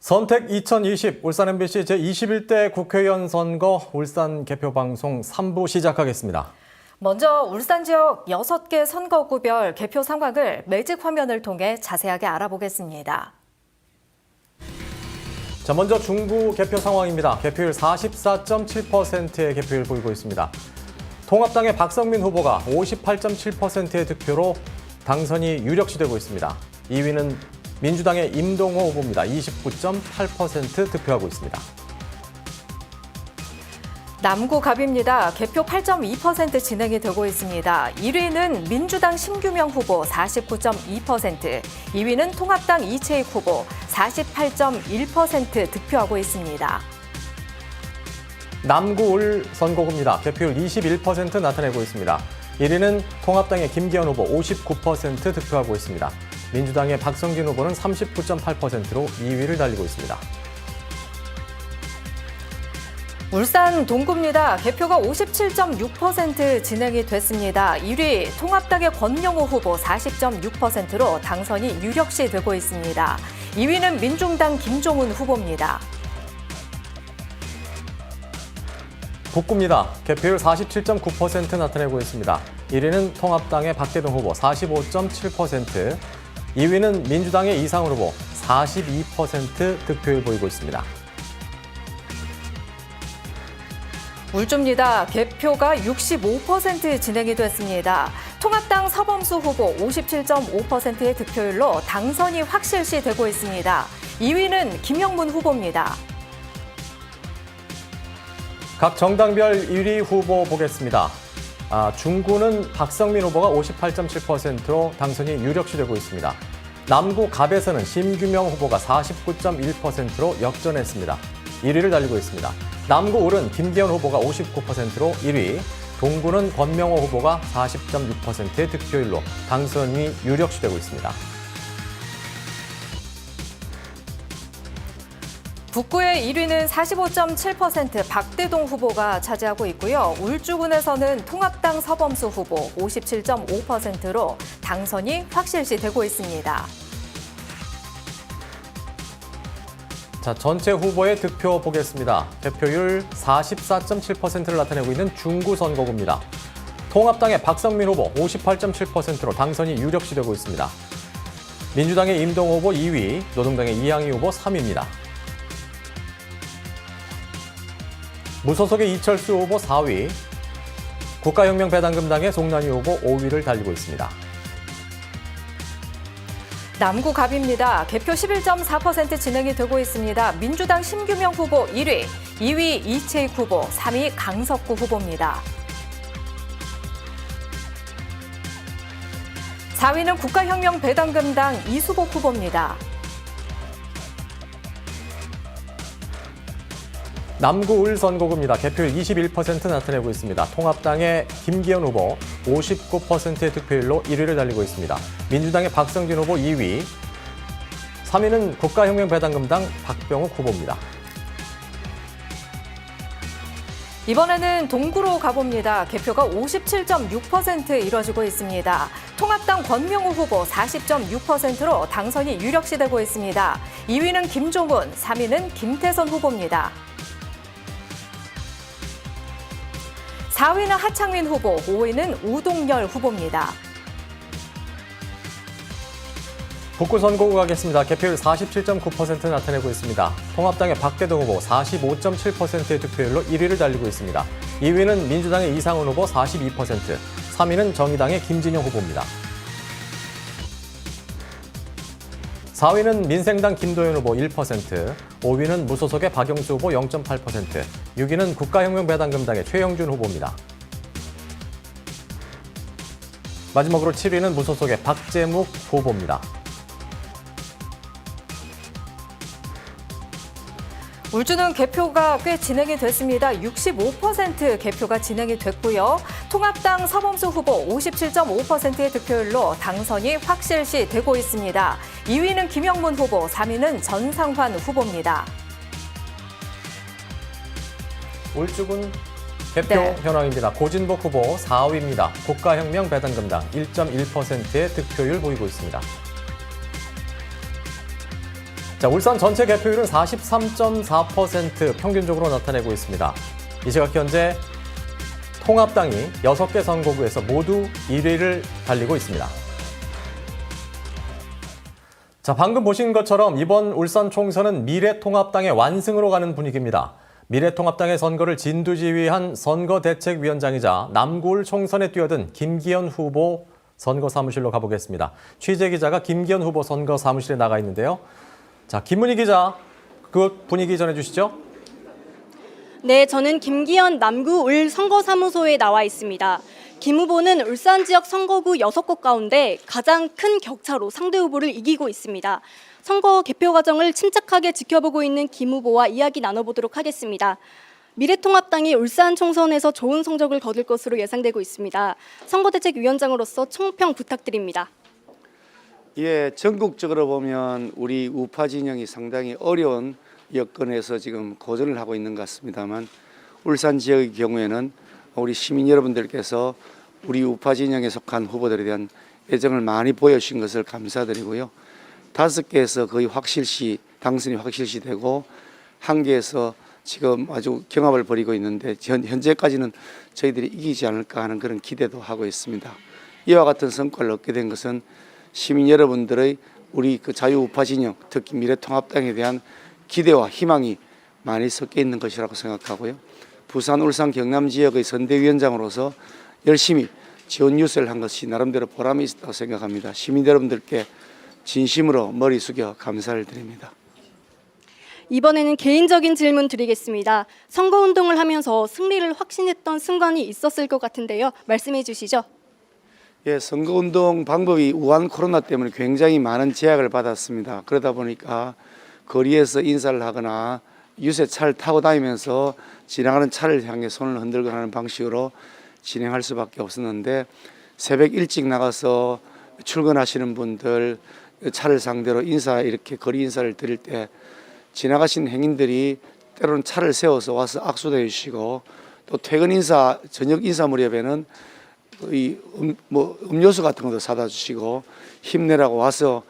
선택 2020 울산 MBC 제21대 국회의원 선거 울산 개표방송 3부 시작하겠습니다. 먼저 울산 지역 6개 선거구별 개표 상황을 매직 화면을 통해 자세하게 알아보겠습니다. 자, 먼저 중구 개표 상황입니다. 개표율 44.7%의 개표율 보이고 있습니다. 통합당의 박성민 후보가 58.7%의 득표로 당선이 유력시되고 있습니다. 2위는 민주당의 임동호 후보입니다. 29.8% 득표하고 있습니다. 남구 갑입니다. 개표 8.2% 진행이 되고 있습니다. 1위는 민주당 심규명 후보 49.2%, 2위는 통합당 이채익 후보 48.1% 득표하고 있습니다. 남구 울 선거구입니다. 개표율 21% 나타내고 있습니다. 1위는 통합당의 김기현 후보 59% 득표하고 있습니다. 민주당의 박성진 후보는 39.8%로 2위를 달리고 있습니다. 울산 동구입니다. 개표가 57.6% 진행이 됐습니다. 1위 통합당의 권명호 후보 40.6%로 당선이 유력시 되고 있습니다. 2위는 민중당 김종훈 후보입니다. 북구입니다. 개표율 47.9% 나타내고 있습니다. 1위는 통합당의 박대동 후보 45.7%, 2위는 민주당의 이상훈 후보 42% 득표율 보이고 있습니다. 울주입니다. 개표가 65% 진행이 됐습니다. 통합당 서범수 후보 57.5%의 득표율로 당선이 확실시 되고 있습니다. 2위는 김영문 후보입니다. 각 정당별 1위 후보 보겠습니다. 중구는 박성민 후보가 58.7%로 당선이 유력시 되고 있습니다. 남구 갑에서는 심규명 후보가 49.1%로 역전했습니다. 1위를 달리고 있습니다. 남구 울은 김기현 후보가 59%로 1위, 동구는 권명호 후보가 40.6%의 득표율로 당선이 유력시되고 있습니다. 북구의 1위는 45.7% 박대동 후보가 차지하고 있고요. 울주군에서는 통합당 서범수 후보 57.5%로 당선이 확실시 되고 있습니다. 자, 전체 후보의 득표 보겠습니다. 개표율 44.7%를 나타내고 있는 중구 선거구입니다. 통합당의 박성민 후보 58.7%로 당선이 유력시되고 있습니다. 민주당의 임동호 후보 2위, 노동당의 이항희 후보 3위입니다. 무소속의 이철수 후보 4위, 국가혁명배당금당의 송난희 후보 5위를 달리고 있습니다. 남구 갑입니다. 개표 11.4% 진행이 되고 있습니다. 민주당 심규명 후보 1위, 2위 이채익 후보, 3위 강석구 후보입니다. 4위는 국가혁명배당금당 이수복 후보입니다. 남구 울 선거구입니다. 개표율 21% 나타내고 있습니다. 통합당의 김기현 후보 59%의 득표율로 1위를 달리고 있습니다. 민주당의 박성진 후보 2위, 3위는 국가혁명배당금당 박병욱 후보입니다. 이번에는 동구로 가봅니다. 개표가 57.6% 이뤄지고 있습니다. 통합당 권명호 후보 40.6%로 당선이 유력시되고 있습니다. 2위는 김종훈, 3위는 김태선 후보입니다. 4위는 하창민 후보, 5위는 우동열 후보입니다. 북구 선거구 가겠습니다. 개표율 47.9% 나타내고 있습니다. 통합당의 박대동 후보 45.7%의 득표율로 1위를 달리고 있습니다. 2위는 민주당의 이상훈 후보 42%, 3위는 정의당의 김진영 후보입니다. 4위는 민생당 김도현 후보 1%, 5위는 무소속의 박영수 후보 0.8%, 6위는 국가혁명배당금당의 최영준 후보입니다. 마지막으로 7위는 무소속의 박재묵 후보입니다. 울주는 개표가 꽤 진행이 됐습니다. 65% 개표가 진행이 됐고요. 통합당 서범수 후보 57.5%의 득표율로 당선이 확실시 되고 있습니다. 2위는 김영문 후보, 3위는 전상환 후보입니다. 울주군 개표 현황입니다. 고진복 후보 4위입니다. 국가혁명배당금당 1.1%의 득표율 보이고 있습니다. 자, 울산 전체 개표율은 43.4% 평균적으로 나타내고 있습니다. 이 시각 현재 통합당이 6개 선거구에서 모두 1위를 달리고 있습니다. 자, 방금 보신 것처럼 이번 울산 총선은 미래통합당의 완승으로 가는 분위기입니다. 미래통합당의 선거를 진두지휘한 선거대책위원장이자 남구울 총선에 뛰어든 김기현 후보 선거사무실로 가보겠습니다. 취재기자가 김기현 후보 선거사무실에 나가 있는데요. 자, 김문희 기자, 그 분위기 전해주시죠. 네, 저는 김기현 남구울 선거사무소에 나와 있습니다. 김 후보는 울산 지역 선거구 6곳 가운데 가장 큰 격차로 상대 후보를 이기고 있습니다. 선거 개표 과정을 침착하게 지켜보고 있는 김 후보와 이야기 나눠보도록 하겠습니다. 미래통합당이 울산 총선에서 좋은 성적을 거둘 것으로 예상되고 있습니다. 선거대책위원장으로서 총평 부탁드립니다. 예, 전국적으로 보면 우리 우파 진영이 상당히 어려운 여건에서 지금 고전을 하고 있는 것 같습니다만, 울산 지역의 경우에는 우리 시민 여러분들께서 우리 우파 진영에 속한 후보들에 대한 애정을 많이 보여주신 것을 감사드리고요. 5개에서 거의 확실시 당선이 확실시되고 1개에서 지금 아주 경합을 벌이고 있는데 현재까지는 저희들이 이기지 않을까 하는 그런 기대도 하고 있습니다. 이와 같은 성과를 얻게 된 것은 시민 여러분들의 우리 그 자유우파 진영, 특히 미래통합당에 대한 기대와 희망이 많이 섞여 있는 것이라고 생각하고요. 부산, 울산, 경남 지역의 선대위원장으로서 열심히 지원 유세를 한 것이 나름대로 보람이 있다고 생각합니다. 시민 여러분들께 진심으로 머리 숙여 감사를 드립니다. 이번에는 개인적인 질문 드리겠습니다. 선거운동을 하면서 승리를 확신했던 순간이 있었을 것 같은데요. 말씀해 주시죠. 예, 선거운동 방법이 우한 코로나 때문에 굉장히 많은 제약을 받았습니다. 그러다 보니까 거리에서 인사를 하거나 유세차를 타고 다니면서 지나가는 차를 향해 손을 흔들거나 하는 방식으로 진행할 수밖에 없었는데, 새벽 일찍 나가서 출근하시는 분들 차를 상대로 이렇게 거리 인사를 드릴 때 지나가신 행인들이 때로는 차를 세워서 와서 악수도 해주시고, 또 퇴근 인사, 저녁 인사 무렵에는 음료수 같은 것도 사다 주시고 힘내라고 와서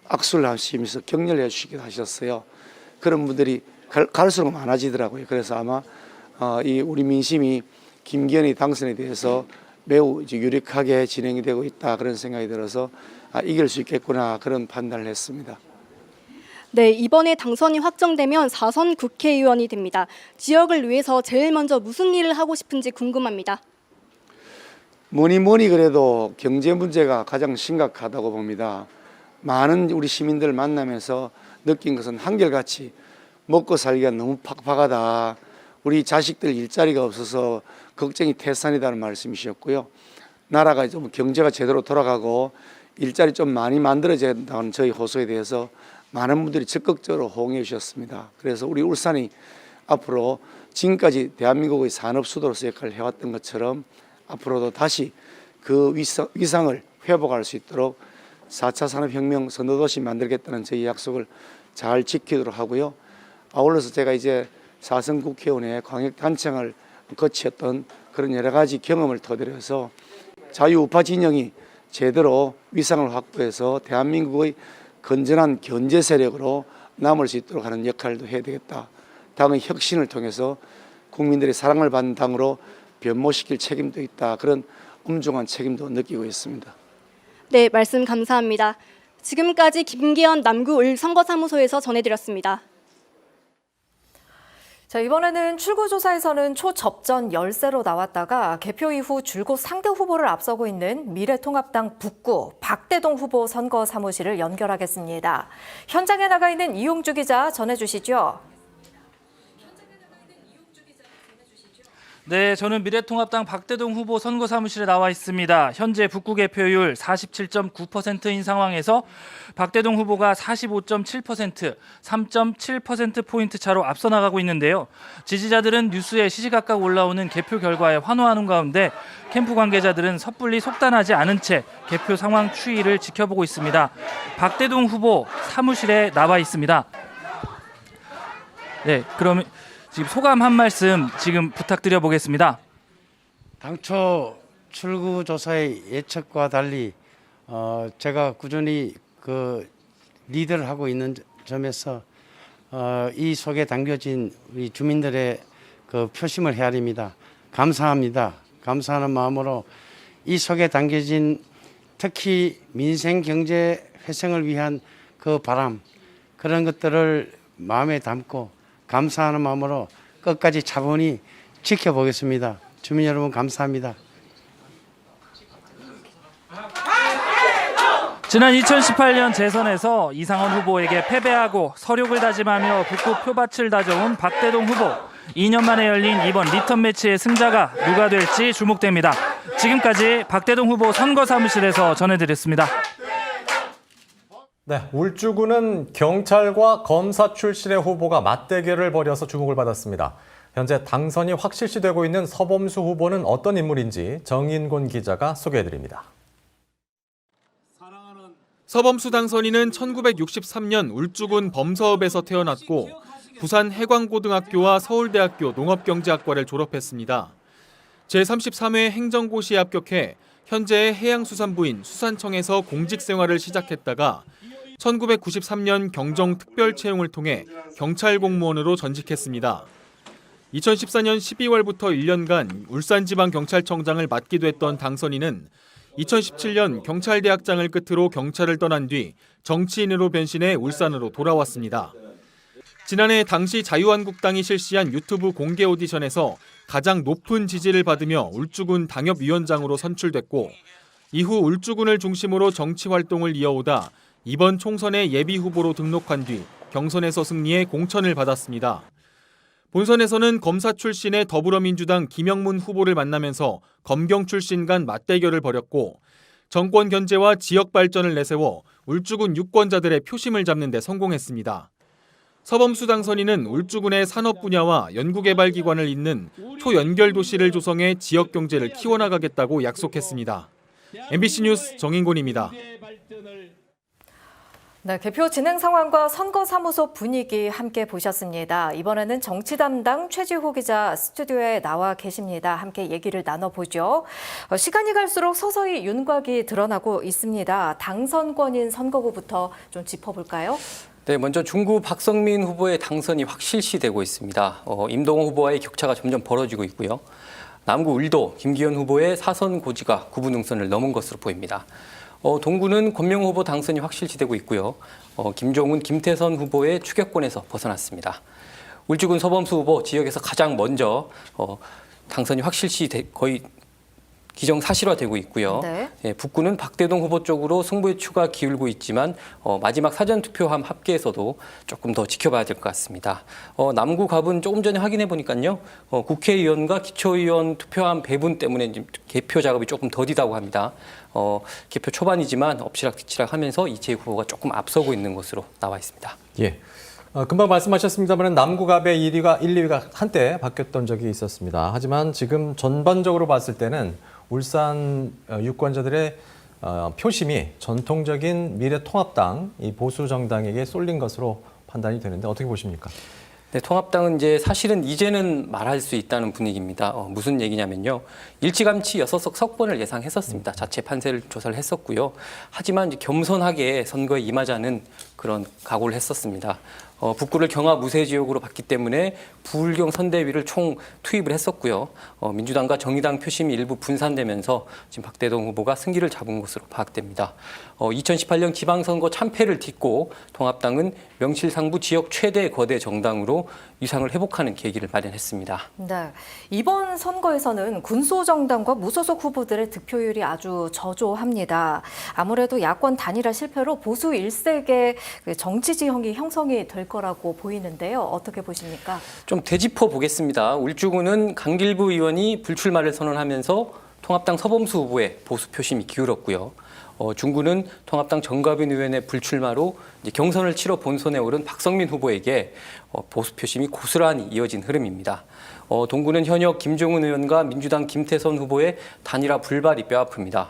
악수를 하시면서 격려를 해주시기도 하셨어요. 그런 분들이 갈수록 많아지더라고요. 그래서 아마 이 우리 민심이 김기현의 당선에 대해서 매우 유력하게 진행이 되고 있다, 그런 생각이 들어서 이길 수 있겠구나, 그런 판단을 했습니다. 네, 이번에 당선이 확정되면 4선 국회의원이 됩니다. 지역을 위해서 제일 먼저 무슨 일을 하고 싶은지 궁금합니다. 뭐니 그래도 경제 문제가 가장 심각하다고 봅니다. 많은 우리 시민들 만나면서 느낀 것은 한결같이 먹고 살기가 너무 팍팍하다, 우리 자식들 일자리가 없어서 걱정이 태산이다는 말씀이셨고요. 나라가 좀 경제가 제대로 돌아가고 일자리 좀 많이 만들어져야 된다는 저희 호소에 대해서 많은 분들이 적극적으로 호응해 주셨습니다. 그래서 우리 울산이 앞으로 지금까지 대한민국의 산업 수도로서 역할을 해왔던 것처럼 앞으로도 다시 그 위상을 회복할 수 있도록 4차 산업혁명 선도도시 만들겠다는 저희 약속을 잘 지키도록 하고요. 아울러서 제가 이제 4선 국회의원의 광역단청을 거치었던 그런 여러 가지 경험을 터들여서 자유우파 진영이 제대로 위상을 확보해서 대한민국의 건전한 견제 세력으로 남을 수 있도록 하는 역할도 해야 되겠다. 당의 혁신을 통해서 국민들의 사랑을 받는 당으로 변모시킬 책임도 있다. 그런 엄중한 책임도 느끼고 있습니다. 네, 말씀 감사합니다. 지금까지 김기현 남구울 선거사무소에서 전해드렸습니다. 자, 이번에는 출구조사에서는 초접전 열세로 나왔다가 개표 이후 줄곧 상대 후보를 앞서고 있는 미래통합당 북구 박대동 후보 선거 사무실을 연결하겠습니다. 현장에 나가 있는 이용주 기자 전해주시죠. 네, 저는 미래통합당 박대동 후보 선거사무실에 나와 있습니다. 현재 북구 개표율 47.9%인 상황에서 박대동 후보가 45.7%, 3.7%포인트 차로 앞서 나가고 있는데요. 지지자들은 뉴스에 시시각각 올라오는 개표 결과에 환호하는 가운데 캠프 관계자들은 섣불리 속단하지 않은 채 개표 상황 추이를 지켜보고 있습니다. 박대동 후보 사무실에 나와 있습니다. 네, 그럼 지금 소감 한 말씀 지금 부탁드려 보겠습니다. 당초 출구 조사의 예측과 달리 제가 꾸준히 그 리드를 하고 있는 점에서 이 속에 담겨진 우리 주민들의 그 표심을 헤아립니다. 감사합니다. 감사하는 마음으로 이 속에 담겨진 특히 민생 경제 회생을 위한 그 바람 그런 것들을 마음에 담고 감사하는 마음으로 끝까지 차분히 지켜보겠습니다. 주민 여러분 감사합니다. 지난 2018년 재선에서 이상원 후보에게 패배하고 서륙을 다짐하며 북구 표밭을 다져온 박대동 후보. 2년 만에 열린 이번 리턴 매치의 승자가 누가 될지 주목됩니다. 지금까지 박대동 후보 선거사무실에서 전해드렸습니다. 네, 울주군은 경찰과 검사 출신의 후보가 맞대결을 벌여서 주목을 받았습니다. 현재 당선이 확실시되고 있는 서범수 후보는 어떤 인물인지 정인곤 기자가 소개해드립니다. 서범수 당선인은 1963년 울주군 범서읍에서 태어났고 부산 해광고등학교와 서울대학교 농업경제학과를 졸업했습니다. 제33회 행정고시에 합격해 현재의 해양수산부인 수산청에서 공직생활을 시작했다가 1993년 경정특별 채용을 통해 경찰 공무원으로 전직했습니다. 2014년 12월부터 1년간 울산지방경찰청장을 맡기도 했던 당선인은 2017년 경찰대학장을 끝으로 경찰을 떠난 뒤 정치인으로 변신해 울산으로 돌아왔습니다. 지난해 당시 자유한국당이 실시한 유튜브 공개 오디션에서 가장 높은 지지를 받으며 울주군 당협위원장으로 선출됐고 이후 울주군을 중심으로 정치 활동을 이어오다 이번 총선에 예비후보로 등록한 뒤 경선에서 승리해 공천을 받았습니다. 본선에서는 검사 출신의 더불어민주당 김영문 후보를 만나면서 검경 출신 간 맞대결을 벌였고 정권 견제와 지역 발전을 내세워 울주군 유권자들의 표심을 잡는 데 성공했습니다. 서범수 당선인은 울주군의 산업 분야와 연구개발기관을 잇는 초연결 도시를 조성해 지역 경제를 키워나가겠다고 약속했습니다. MBC 뉴스 정인곤입니다. 네, 개표 진행 상황과 선거사무소 분위기 함께 보셨습니다. 이번에는 정치 담당 최지호 기자 스튜디오에 나와 계십니다. 함께 얘기를 나눠보죠. 시간이 갈수록 서서히 윤곽이 드러나고 있습니다. 당선권인 선거구부터 좀 짚어볼까요? 네, 먼저 중구 박성민 후보의 당선이 확실시되고 있습니다. 임동호 후보와의 격차가 점점 벌어지고 있고요. 남구 울도 김기현 후보의 사선 고지가 9분 능선을 넘은 것으로 보입니다. 동구는 권명호 후보 당선이 확실시되고 있고요. 김종훈, 김태선 후보의 추격권에서 벗어났습니다. 울주군 서범수 후보 지역에서 가장 먼저 당선이 거의 기정사실화되고 있고요. 네. 예, 북구는 박대동 후보 쪽으로 승부의 추가 기울고 있지만 마지막 사전투표함 합계에서도 조금 더 지켜봐야 될 것 같습니다. 남구 갑은 조금 전에 확인해 보니까요. 국회의원과 기초의원 투표함 배분 때문에 개표 작업이 조금 더디다고 합니다. 개표 초반이지만 엎치락뒤치락 하면서 이재희 후보가 조금 앞서고 있는 것으로 나와 있습니다. 예. 금방 말씀하셨습니다만 남구갑의 1, 2위가 한때 바뀌었던 적이 있었습니다. 하지만 지금 전반적으로 봤을 때는 울산 유권자들의 표심이 전통적인 미래통합당, 이 보수 정당에게 쏠린 것으로 판단이 되는데 어떻게 보십니까? 네, 통합당은 이제 사실은 이제는 말할 수 있다는 분위기입니다. 무슨 얘기냐면요. 일찌감치 6석 석권을 예상했었습니다. 자체 판세를 조사를 했었고요. 하지만 이제 겸손하게 선거에 임하자는 그런 각오를 했었습니다. 북구를 경화 무세 지역으로 봤기 때문에 부울경 선대위를 총 투입을 했었고요. 민주당과 정의당 표심이 일부 분산되면서 지금 박대동 후보가 승기를 잡은 것으로 파악됩니다. 2018년 지방선거 참패를 딛고 통합당은 명실상부 지역 최대 거대 정당으로 위상을 회복하는 계기를 마련했습니다. 네, 이번 선거에서는 군소정당과 무소속 후보들의 득표율이 아주 저조합니다. 아무래도 야권 단일화 실패로 보수 일색의 정치 지형이 형성이 될 거라고 보이는데요. 어떻게 보십니까? 좀 되짚어 보겠습니다. 울주군은 강길부 의원이 불출마를 선언하면서 통합당 서범수 후보의 보수 표심이 기울었고요. 중구는 통합당 정가빈 의원의 불출마로 이제 경선을 치러 본선에 오른 박성민 후보에게 보수 표심이 고스란히 이어진 흐름입니다. 동구는 현역 김종훈 의원과 민주당 김태선 후보의 단일화 불발이 뼈아픕니다.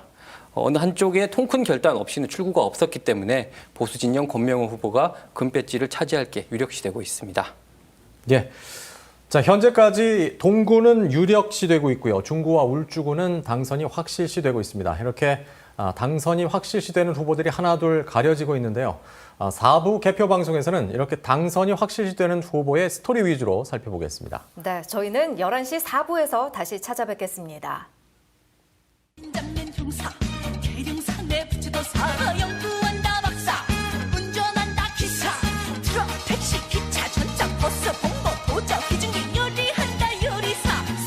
어느 한쪽에 통큰 결단 없이는 출구가 없었기 때문에 보수 진영 권명호 후보가 금배지를 차지할 게 유력시되고 있습니다. 예. 자, 현재까지 동구는 유력시되고 있고요. 중구와 울주군은 당선이 확실시되고 있습니다. 이렇게 당선이 확실시되는 후보들이 하나둘 가려지고 있는데요. 4부 개표 방송에서는 이렇게 당선이 확실시되는 후보의 스토리 위주로 살펴보겠습니다. 네, 저희는 11시 4부에서 다시 찾아뵙겠습니다. 잡는 형사, 계룡사 내 부추도 사영구